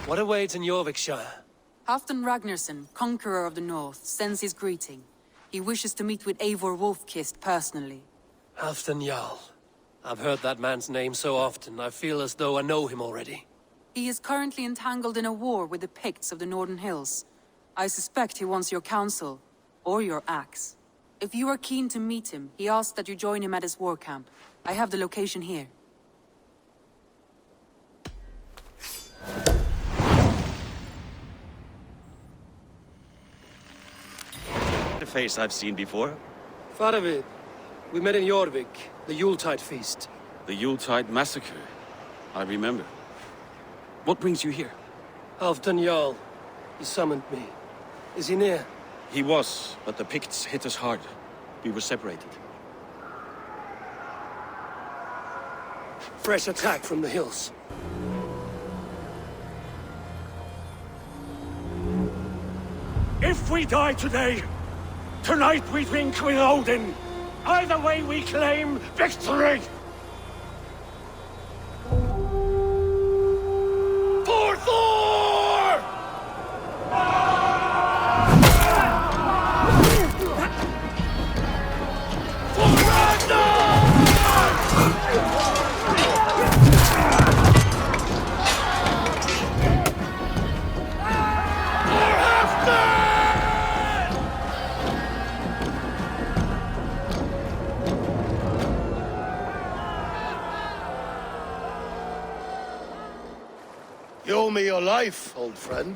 What awaits in Jorvikshire? Halfdan Ragnarsson, conqueror of the north, sends his greeting. He wishes to meet with Eivor Wolf-Kissed personally. Halfdan Jarl. I've heard that man's name so often, I feel as though I know him already. He is currently entangled in a war with the Picts of the Northern Hills. I suspect he wants your counsel, or your axe. If you are keen to meet him, he asks that you join him at his war camp. I have the location here. A face I've seen before. Faravid, we met in Jorvik, the Yuletide feast. The Yuletide massacre. I remember. What brings you here? Halfdan Jarl. He summoned me. Is he near? He was, but the Picts hit us hard. We were separated. Fresh attack from the hills. If we die today, tonight we drink with Odin. Either way we claim victory! For Thor! For Ragnar! For Halfdan! You owe me your life, old friend.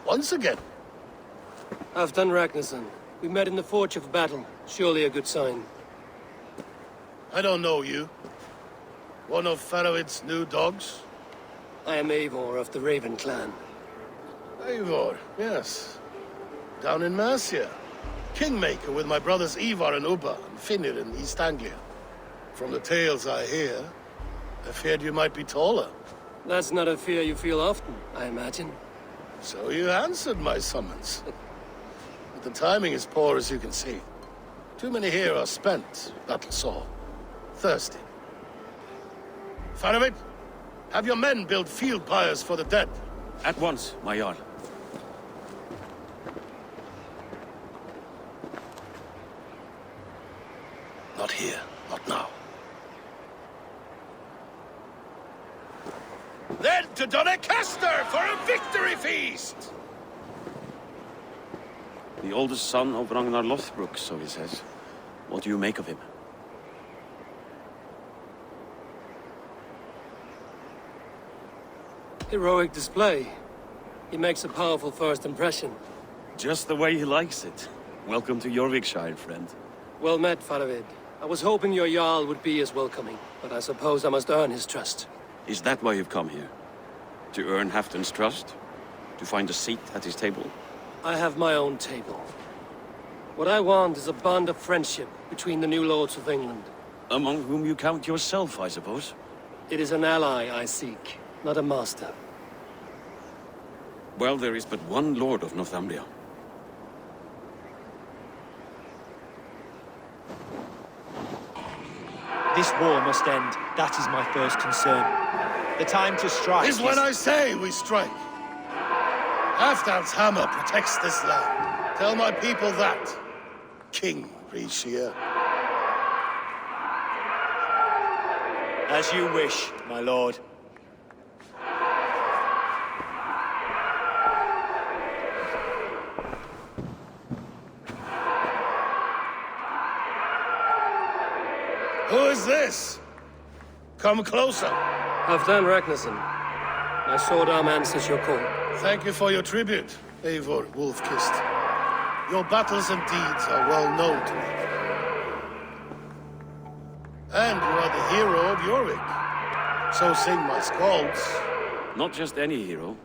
Once again. Halfdan Ragnarsson. We met in the Forge of Battle. Surely a good sign. I don't know you. One of Faravid's new dogs? I am Eivor of the Raven clan. Eivor, yes. Down in Mercia. Kingmaker with my brothers Ivar and Ubba and Finnr in East Anglia. From the tales I hear, I feared you might be taller. That's not a fear you feel often, I imagine. So you answered my summons. But the timing is poor, as you can see. Too many here are spent, battle-sore, thirsty. Faravid, have your men build field pyres for the dead. At once, my Jarl. Not here, not now. Then to Doncaster for a victory feast! The oldest son of Ragnar Lothbrok, so he says. What do you make of him? Heroic display. He makes a powerful first impression. Just the way he likes it. Welcome to Jorvikshire, friend. Well met, Faravid. I was hoping your Jarl would be as welcoming, but I suppose I must earn his trust. Is that why you've come here? To earn Halfdan's trust? To find a seat at his table? I have my own table. What I want is a bond of friendship between the new lords of England. Among whom you count yourself, I suppose? It is an ally I seek, not a master. Well, there is but one lord of Northumbria. This war must end. That is my first concern. The time to strike Is when I say we strike. Halfdan's hammer protects this land. Tell my people that. King Rishir. As you wish, my lord. Who is this? Come closer. Halfdan Ragnarsson. My sword arm answers your call. Thank you for your tribute, Eivor Wolf-Kissed. Your battles and deeds are well known to me. And you are the hero of Jorvik. So sing my skalds. Not just any hero.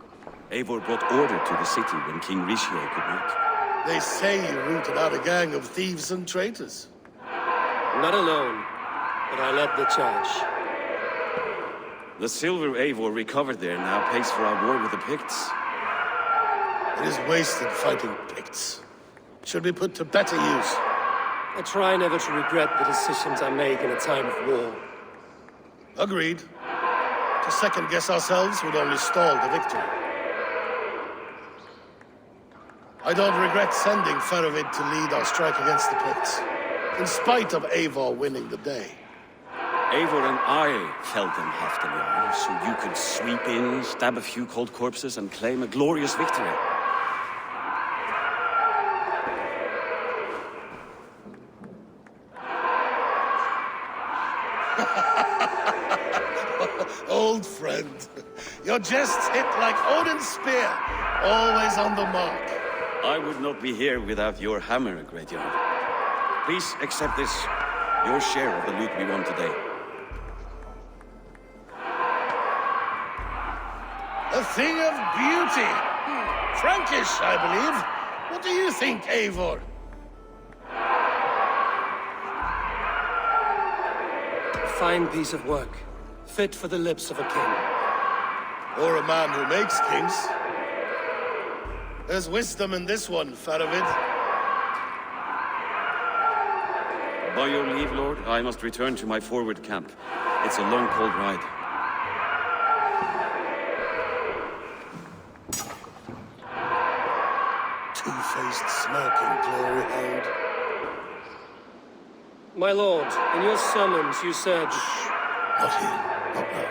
Eivor brought order to the city when King Rishir could not. They say you rooted out a gang of thieves and traitors. Not alone, but I led the charge. The silver Eivor recovered there now pays for our war with the Picts. It is wasted fighting Picts. Should be put to better use. I try never to regret the decisions I make in a time of war. Agreed. To second-guess ourselves would only stall the victory. I don't regret sending Faravid to lead our strike against the Picts, in spite of Eivor winning the day. Eivor and I held them half the yard, so you could sweep in, stab a few cold corpses, and claim a glorious victory. Old friend, your jests hit like Odin's spear, always on the mark. I would not be here without your hammer, Greatyard. Please accept this, your share of the loot we won today. A thing of beauty. Frankish, I believe. What do you think, Eivor? A fine piece of work. Fit for the lips of a king. Or a man who makes kings. There's wisdom in this one, Faravid. By your leave, Lord, I must return to my forward camp. It's a long, cold ride. Two-faced, smirking glory hound. My lord, in your summons you said... Not here, not now.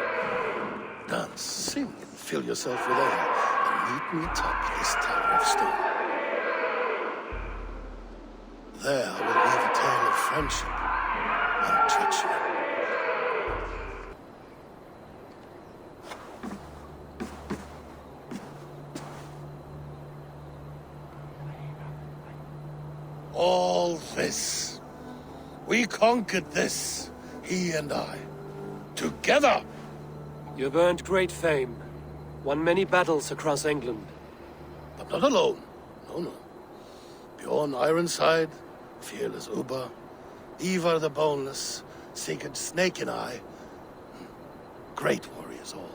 Dance, sing, and fill yourself with ale, and meet me atop this tower of stone. There I will weave a tale of friendship and treachery. All this. We conquered this, he and I. Together! You have earned great fame. Won many battles across England. But not alone. No, no. Bjorn Ironside, fearless Ubba, Ivar the Boneless, Sigurd Snake and I. Great warriors all.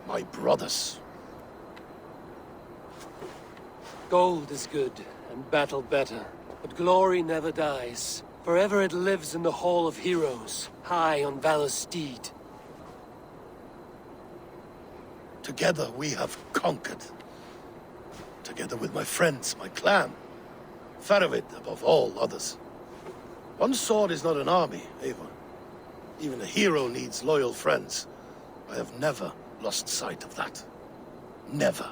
My brothers. Gold is good, and battle better. But glory never dies. Forever it lives in the Hall of Heroes, high on Valor's steed. Together we have conquered. Together with my friends, my clan. Faravid above all others. One sword is not an army, Eivor. Even a hero needs loyal friends. I have never lost sight of that. Never.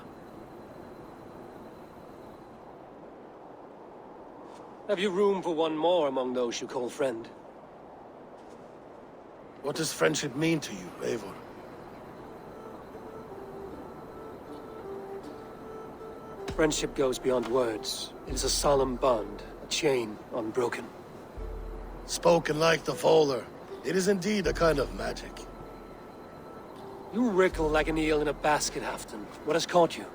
Have you room for one more among those you call friend? What does friendship mean to you, Eivor? Friendship goes beyond words. It is a solemn bond, a chain unbroken. Spoken like the Volar, it is indeed a kind of magic. You wrinkle like an eel in a basket, Halfton. What has caught you?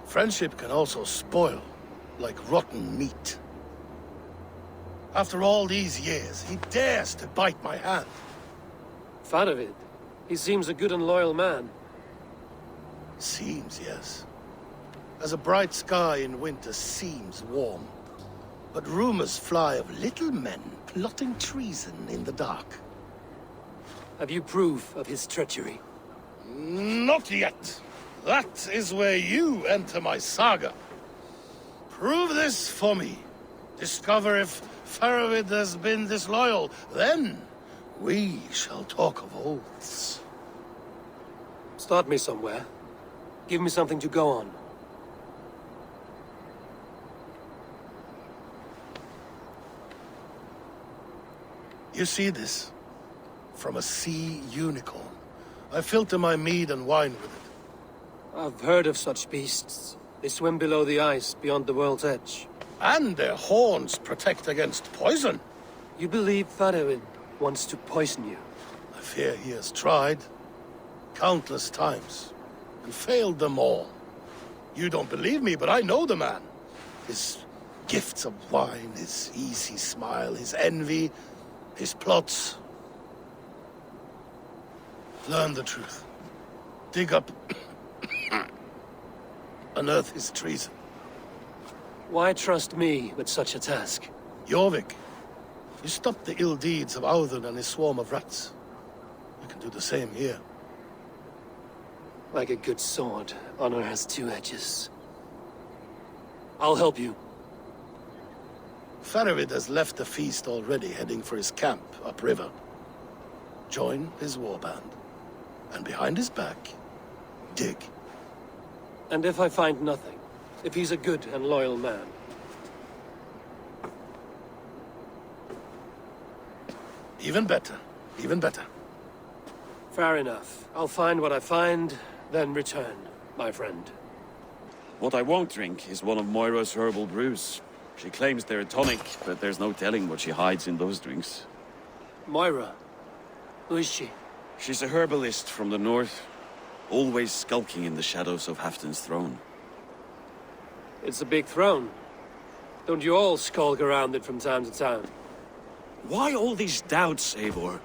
Friendship can also spoil, like rotten meat. After all these years, he dares to bite my hand. Faravid. He seems a good and loyal man. Seems, yes. As a bright sky in winter seems warm. But rumors fly of little men plotting treason in the dark. Have you proof of his treachery? Not yet. That is where you enter my saga. Prove this for me. Discover if Faravid has been disloyal. Then we shall talk of oaths. Start me somewhere. Give me something to go on. You see this? From a sea unicorn. I filter my mead and wine with it. I've heard of such beasts. They swim below the ice, beyond the world's edge. And their horns protect against poison. You believe Faravid wants to poison you? I fear he has tried. Countless times. And failed them all. You don't believe me, but I know the man. His gifts of wine, his easy smile, his envy, his plots. Learn the truth. Dig up... unearth his treason. Why trust me with such a task? Jorvik. You stopped the ill deeds of Audun and his swarm of rats. You can do the same here. Like a good sword, honor has two edges. I'll help you. Faravid has left the feast already, heading for his camp upriver. Join his warband, and behind his back, dig. And if I find nothing? If he's a good and loyal man? Even better. Even better. Fair enough. I'll find what I find, then return, my friend. What I won't drink is one of Moira's herbal brews. She claims they're a tonic, but there's no telling what she hides in those drinks. Moira? Who is she? She's a herbalist from the north, always skulking in the shadows of Halfdan's throne. It's a big throne. Don't you all skulk around it from time to time? Why all these doubts, Eivor?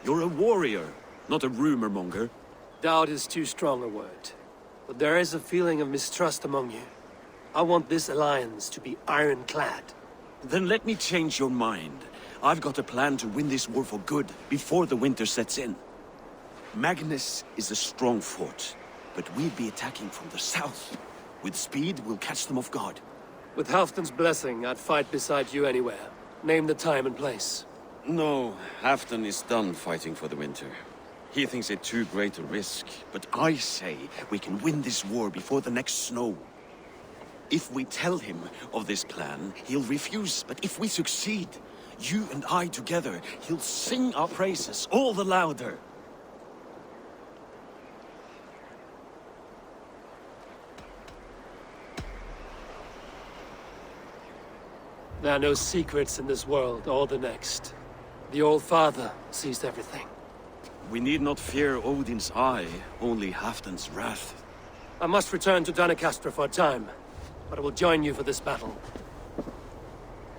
You're a warrior, not a rumor monger. Doubt is too strong a word. But there is a feeling of mistrust among you. I want this alliance to be ironclad. Then let me change your mind. I've got a plan to win this war for good, before the winter sets in. Magnus is a strong fort, but we'll be attacking from the south. With speed, we'll catch them off guard. With Halfdan's blessing, I'd fight beside you anywhere. Name the time and place. No, Halfdan is done fighting for the winter. He thinks it too great a risk, but I say we can win this war before the next snow. If we tell him of this plan, he'll refuse, but if we succeed, you and I together, he'll sing our praises all the louder. There are no secrets in this world or the next. The Old Father sees everything. We need not fear Odin's eye, only Halfdan's wrath. I must return to Doncaster for a time, but I will join you for this battle.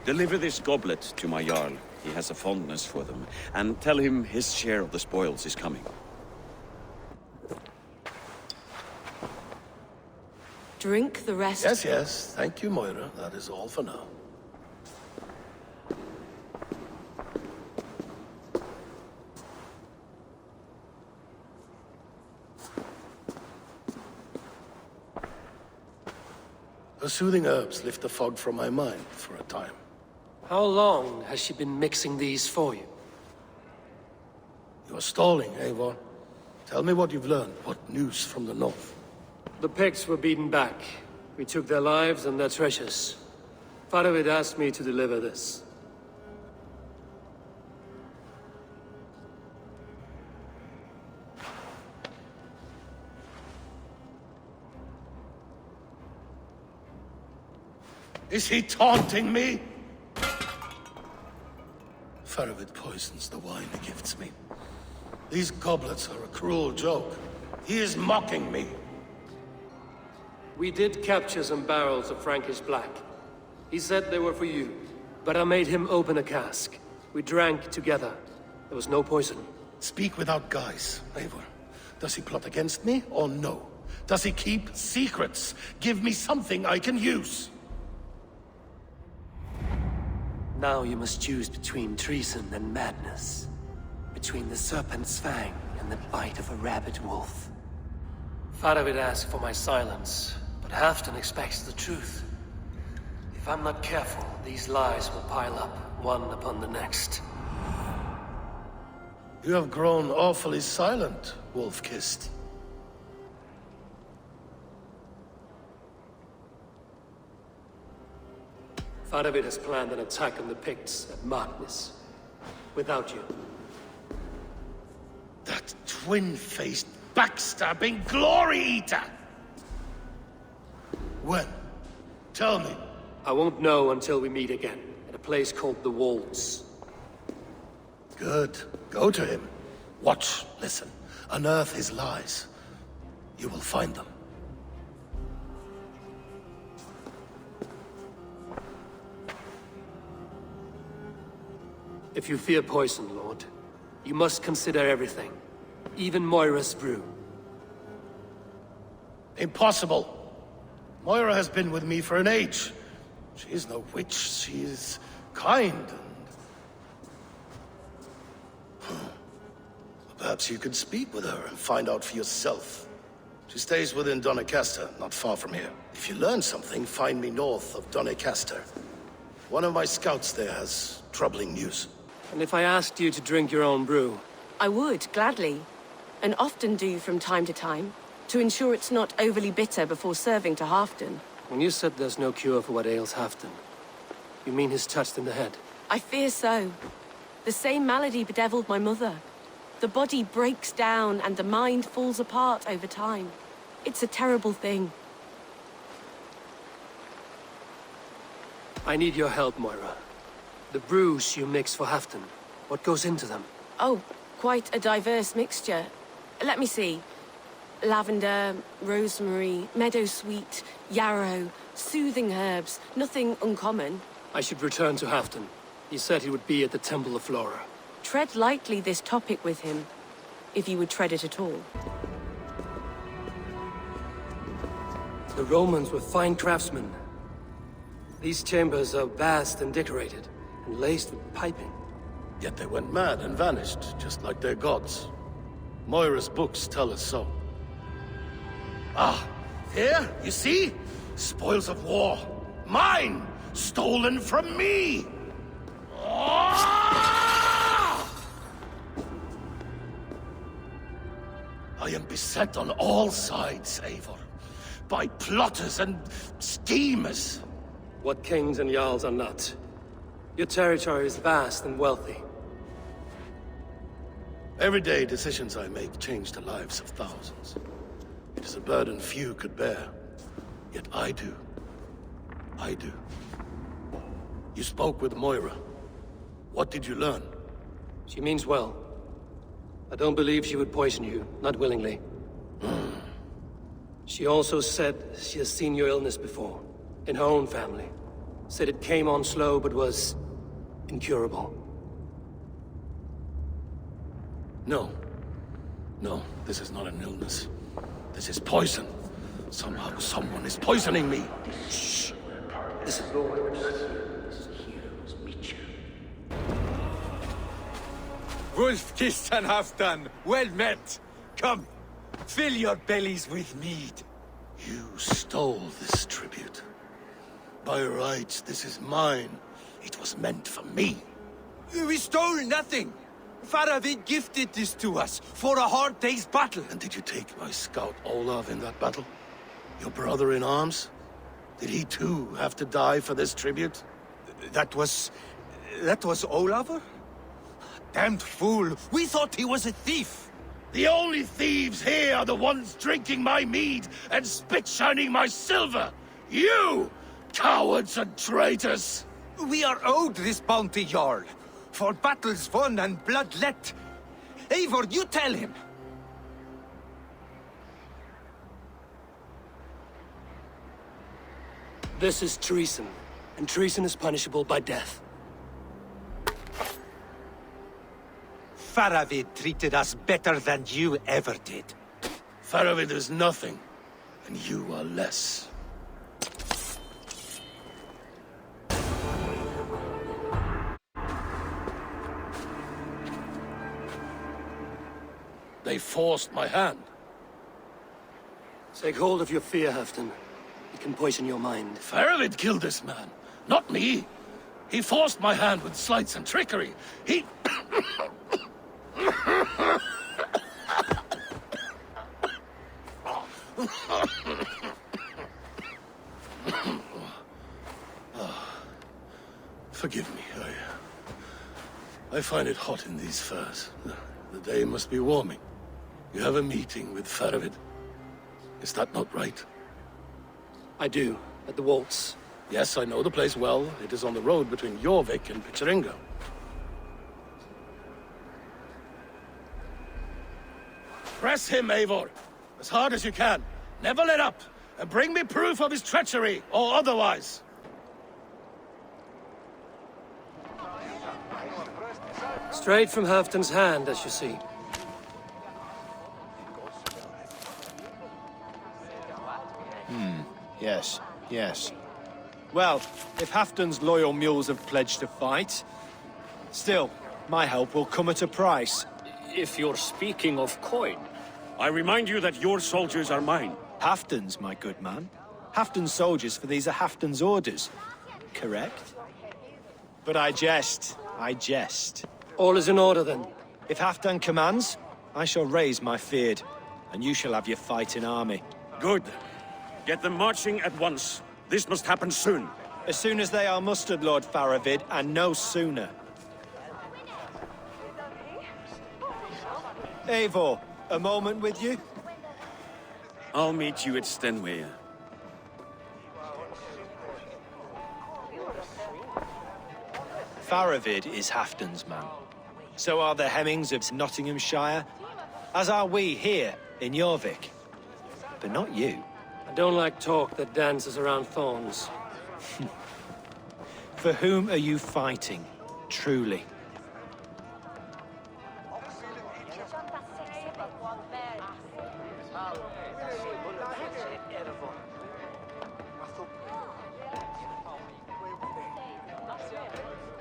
Deliver this goblet to my Jarl. He has a fondness for them. And tell him his share of the spoils is coming. Drink the rest. Yes, yes. Thank you, Moira. That is all for now. Her soothing herbs lift the fog from my mind for a time. How long has she been mixing these for you? You are stalling, Eivor. Tell me what you've learned. What news from the north? The Picts were beaten back. We took their lives and their treasures. Faravid asked me to deliver this. Is he taunting me? Faravid poisons the wine he gifts me. These goblets are a cruel joke. He is mocking me. We did capture some barrels of Frankish black. He said they were for you, but I made him open a cask. We drank together. There was no poison. Speak without guise, Eivor. Does he plot against me or no? Does he keep secrets? Give me something I can use. Now you must choose between treason and madness. Between the serpent's fang and the bite of a rabid wolf. Faravid asked for my silence, but Halfdan expects the truth. If I'm not careful, these lies will pile up, one upon the next. You have grown awfully silent, wolf-kissed. Faravid has planned an attack on the Picts at Magnus. Without you. That twin-faced, backstabbing glory-eater! When? Tell me. I won't know until we meet again, at a place called the Walls. Good. Go to him. Watch, listen. Unearth his lies. You will find them. If you fear poison, Lord, you must consider everything. Even Moira's brew. Impossible. Moira has been with me for an age. She is no witch. She is kind and Perhaps you could speak with her and find out for yourself. She stays within Doncaster, not far from here. If you learn something, find me north of Doncaster. One of my scouts there has troubling news. And if I asked you to drink your own brew? I would, gladly. And often do from time to time, to ensure it's not overly bitter before serving to Halfdan. When you said there's no cure for what ails Halfdan, you mean he's touched in the head? I fear so. The same malady bedeviled my mother. The body breaks down and the mind falls apart over time. It's a terrible thing. I need your help, Moira. The brews you mix for Halfdan, what goes into them? Oh, quite a diverse mixture. Let me see. Lavender, rosemary, meadowsweet, yarrow, soothing herbs, nothing uncommon. I should return to Halfdan. He said he would be at the Temple of Flora. Tread lightly this topic with him, if you would tread it at all. The Romans were fine craftsmen. These chambers are vast and decorated, and laced with piping. Yet they went mad and vanished, just like their gods. Moira's books tell us so. Ah, here, you see? Spoils of war. Mine! Stolen from me! Ah! I am beset on all sides, Eivor. By plotters and schemers. What kings and jarls are not. Your territory is vast and wealthy. Everyday decisions I make change the lives of thousands. It is a burden few could bear. Yet I do. I do. You spoke with Moira. What did you learn? She means well. I don't believe she would poison you, not willingly. She also said she has seen your illness before, in her own family. Said it came on slow, but was incurable. No. No, this is not an illness. This is poison. Somehow, someone is poisoning me. Shh. Listen. Wolf-kissed and Halfdan, well met. Come, fill your bellies with mead. You stole this tribute. By rights, this is mine. It was meant for me. We stole nothing. Faravid gifted this to us for a hard day's battle. And did you take my scout Olav in that battle? Your brother in arms? Did he too have to die for this tribute? That was Olafur? Damned fool! We thought he was a thief! The only thieves here are the ones drinking my mead and spit-shining my silver! You! Cowards and traitors! We are owed this bounty, Jarl. For battles won and blood let. Eivor, you tell him! This is treason, and treason is punishable by death. Faravid treated us better than you ever did. Faravid is nothing, and you are less. They forced my hand. Take hold of your fear, Halfdan. It can poison your mind. Faravid killed this man, not me. He forced my hand with sleights and trickery. He... Forgive me, I find it hot in these furs. The day must be warming. You have a meeting with Faravid. Is that not right? I do, at the waltz. Yes, I know the place well. It is on the road between Jorvik and Picheringa. Press him, Eivor. As hard as you can. Never let up. And bring me proof of his treachery, or otherwise. Straight from Halfdan's hand, as you see. Yes, yes. Well, if Halfdan's loyal mules have pledged to fight, still, my help will come at a price. If you're speaking of coin. I remind you that your soldiers are mine. Halfton's, my good man. Halfton's soldiers, for these are Halfton's orders. Correct? But I jest. I jest. All is in order, then. If Halfdan commands, I shall raise my feared, and you shall have your fighting army. Good. Get them marching at once. This must happen soon. As soon as they are mustered, Lord Faravid, and no sooner. Eivor, a moment with you? I'll meet you at Stenway. Faravid is Halfdan's man. So are the Hemmings of Nottinghamshire, as are we here in Jorvik. But not you. I don't like talk that dances around thorns. For whom are you fighting, truly?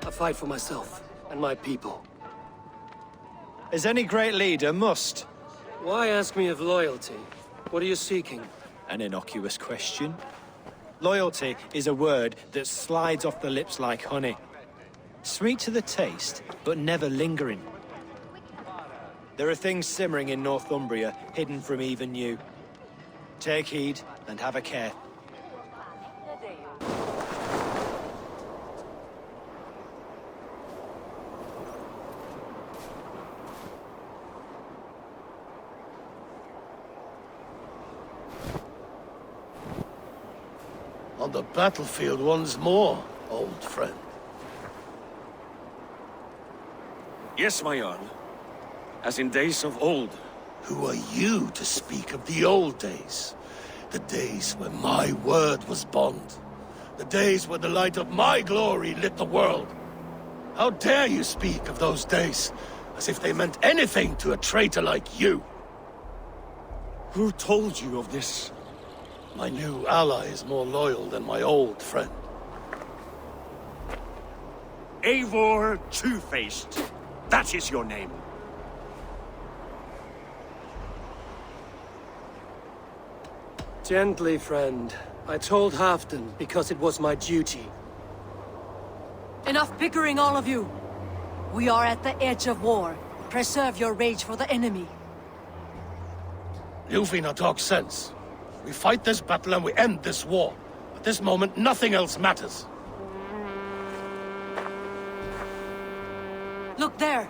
I fight for myself and my people. As any great leader must. Why ask me of loyalty? What are you seeking? An innocuous question. Loyalty is a word that slides off the lips like honey. Sweet to the taste, but never lingering. There are things simmering in Northumbria, hidden from even you. Take heed, and have a care. On the battlefield once more, old friend. Yes, my Jarl. As in days of old. Who are you to speak of the old days? The days when my word was bond. The days when the light of my glory lit the world. How dare you speak of those days, as if they meant anything to a traitor like you? Who told you of this? My new ally is more loyal than my old friend. Eivor Two-Faced. That is your name. Gently, friend. I told Halfdan because it was my duty. Enough bickering, all of you! We are at the edge of war. Preserve your rage for the enemy. Ljufina talks sense. We fight this battle and we end this war. At this moment, nothing else matters. Look there!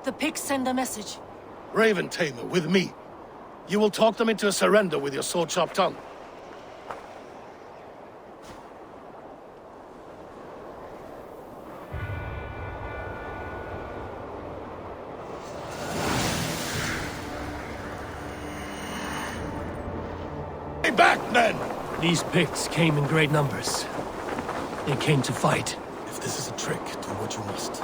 The pigs send a message. Raven Tamer, with me. You will talk them into a surrender with your sword-sharp tongue. Stay back, men! These Picts came in great numbers. They came to fight. If this is a trick, do what you must.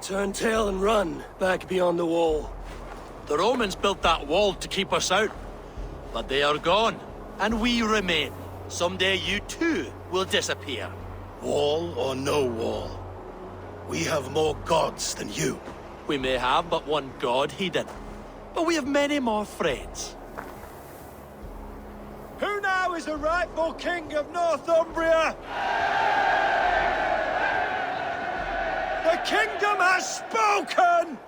Turn tail and run, back beyond the wall. The Romans built that wall to keep us out. But they are gone, and we remain. Someday you too will disappear. Wall or no wall, we have more gods than you. We may have but one god, Hedon, but we have many more friends. Who now is the rightful king of Northumbria? The kingdom has spoken!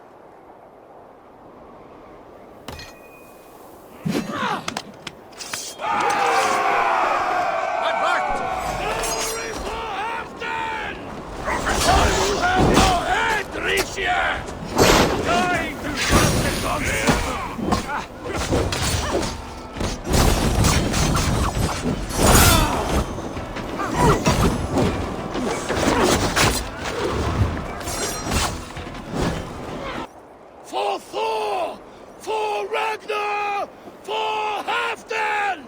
For Thor! For Ragnar! For Halfdan!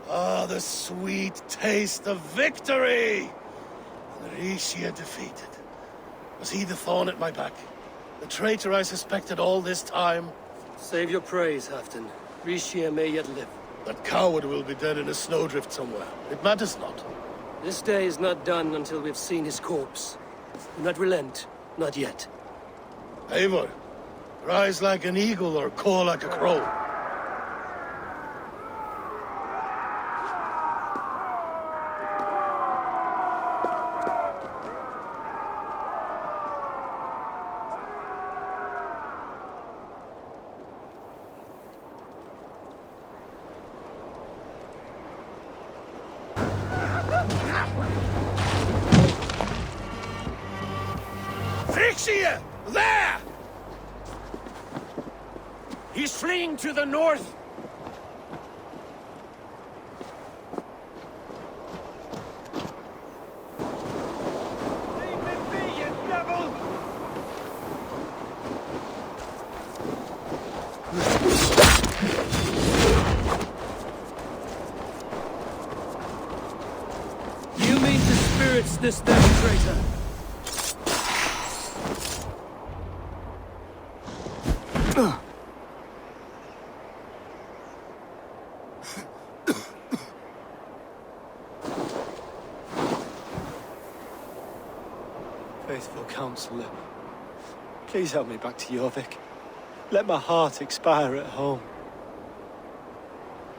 Ah, the sweet taste of victory! And Rishia defeated. Was he the thorn at my back? The traitor I suspected all this time? Save your praise, Halfdan. Rishir may yet live. That coward will be dead in a snowdrift somewhere. It matters not. This day is not done until we've seen his corpse. Do not relent. Not yet. Eivor, rise like an eagle or caw like a crow. Frixia! There! He's fleeing to the north. Leave me be, you devil! You mean to spirits this then, traitor? Faithful counselor, please help me back to Jorvik. Let my heart expire at home.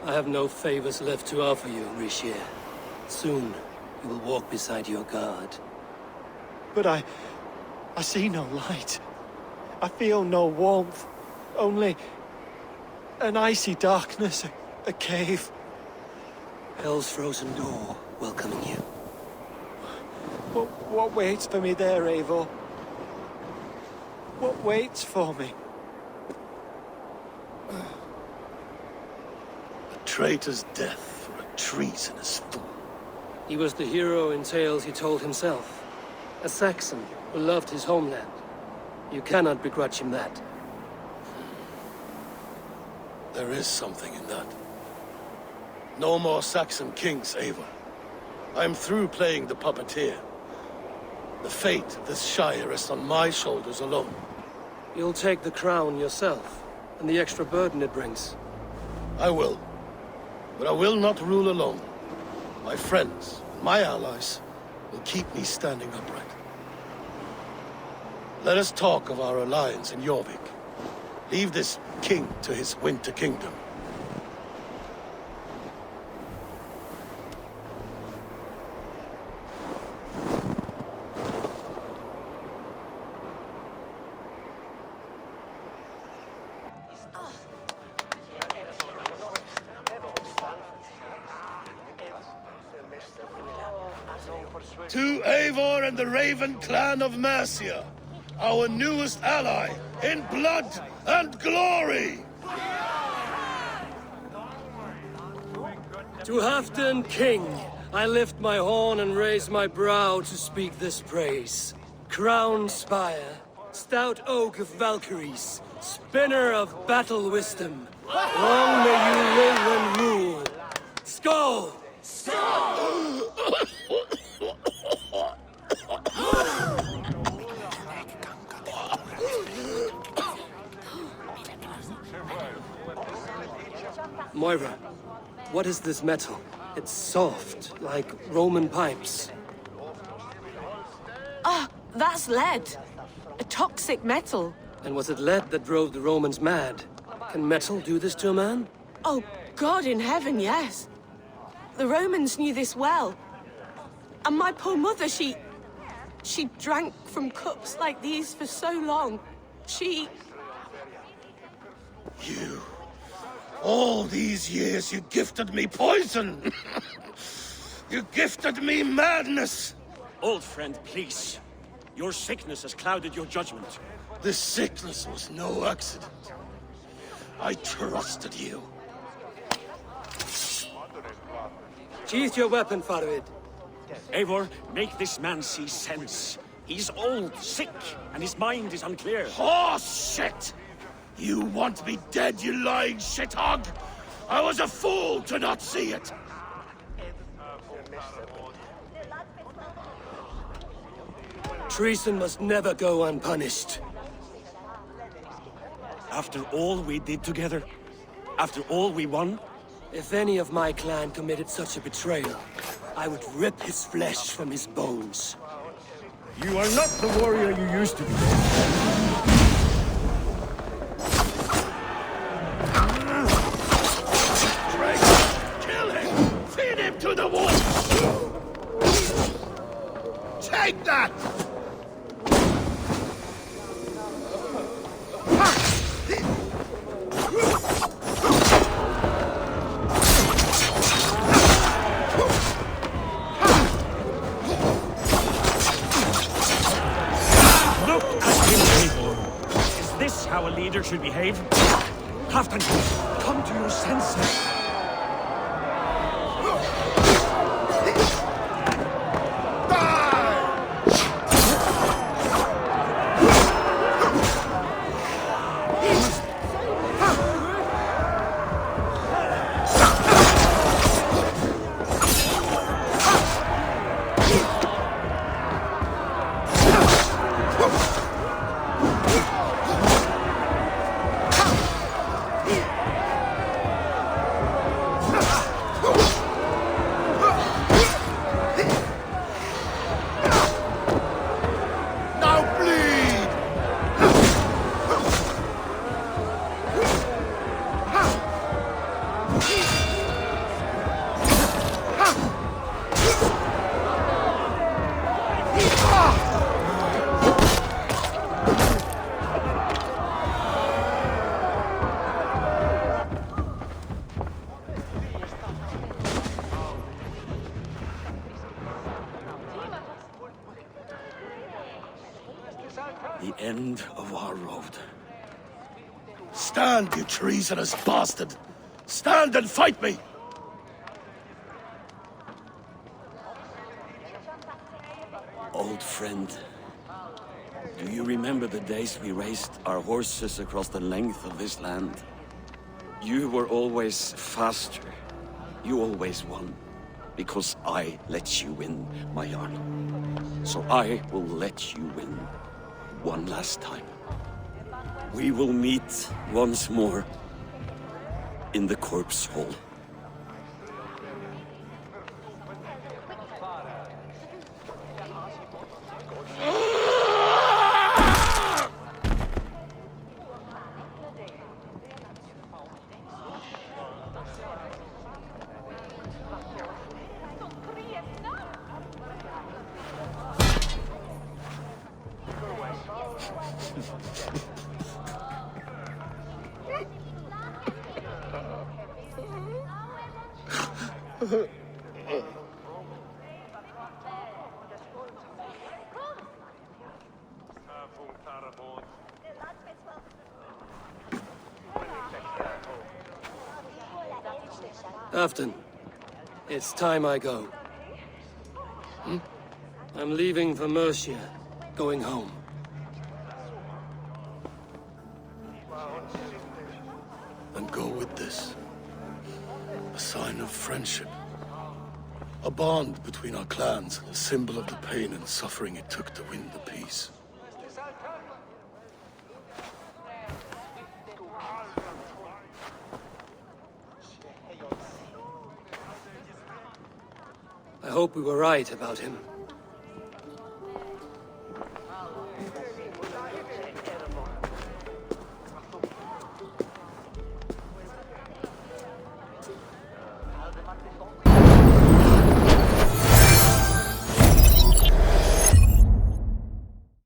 I have no favors left to offer you, Rishir. Soon, you will walk beside your guard. But I see no light. I feel no warmth. Only an icy darkness, a cave. Hell's frozen door welcoming you. What waits for me there, Eivor? What waits for me? A traitor's death for a treasonous fool. He was the hero in tales he told himself. A Saxon who loved his homeland. You cannot begrudge him that. There is something in that. No more Saxon kings, Eivor. I'm through playing the puppeteer. The fate of this Shire rests on my shoulders alone. You'll take the crown yourself, and the extra burden it brings. I will. But I will not rule alone. My friends, my allies, will keep me standing upright. Let us talk of our alliance in Jorvik. Leave this king to his winter kingdom. To Eivor and the Raven clan of Mercia, our newest ally in blood and glory! To Halfdan, king, I lift my horn and raise my brow to speak this praise. Crowned spire, stout oak of Valkyries, spinner of battle wisdom. Long may you live and rule. Skull! Moira, what is this metal? It's soft, like Roman pipes. Ah, that's lead. A toxic metal. And was it lead that drove the Romans mad? Can metal do this to a man? Oh, God in heaven, yes. The Romans knew this well. And my poor mother, she drank from cups like these for so long. She... You... All these years you gifted me poison! You gifted me madness! Old friend, please. Your sickness has clouded your judgment. This sickness was no accident. I trusted you. Sheath your weapon, Farid. Eivor, make this man see sense. He's old, sick, and his mind is unclear. Horse shit! You want me dead, you lying shithog? I was a fool to not see it! Treason must never go unpunished. After all we did together? After all we won? If any of my clan committed such a betrayal, I would rip his flesh from his bones. You are not the warrior you used to be. Kill him! Feed him to the wolf! Take that! How a leader should behave? Halfdan, come to your senses. The end of our road. Stand, you treasonous bastard! Stand and fight me! Old friend, do you remember the days we raced our horses across the length of this land? You were always faster. You always won. Because I let you win, my Jarl. So I will let you win. One last time. We will meet once more in the corpse hall. Halfdan, it's time I go. I'm leaving for Mercia, going home. And go with this. A sign of friendship. A bond between our clans, a symbol of the pain and suffering it took to win the peace. I hope we were right about him.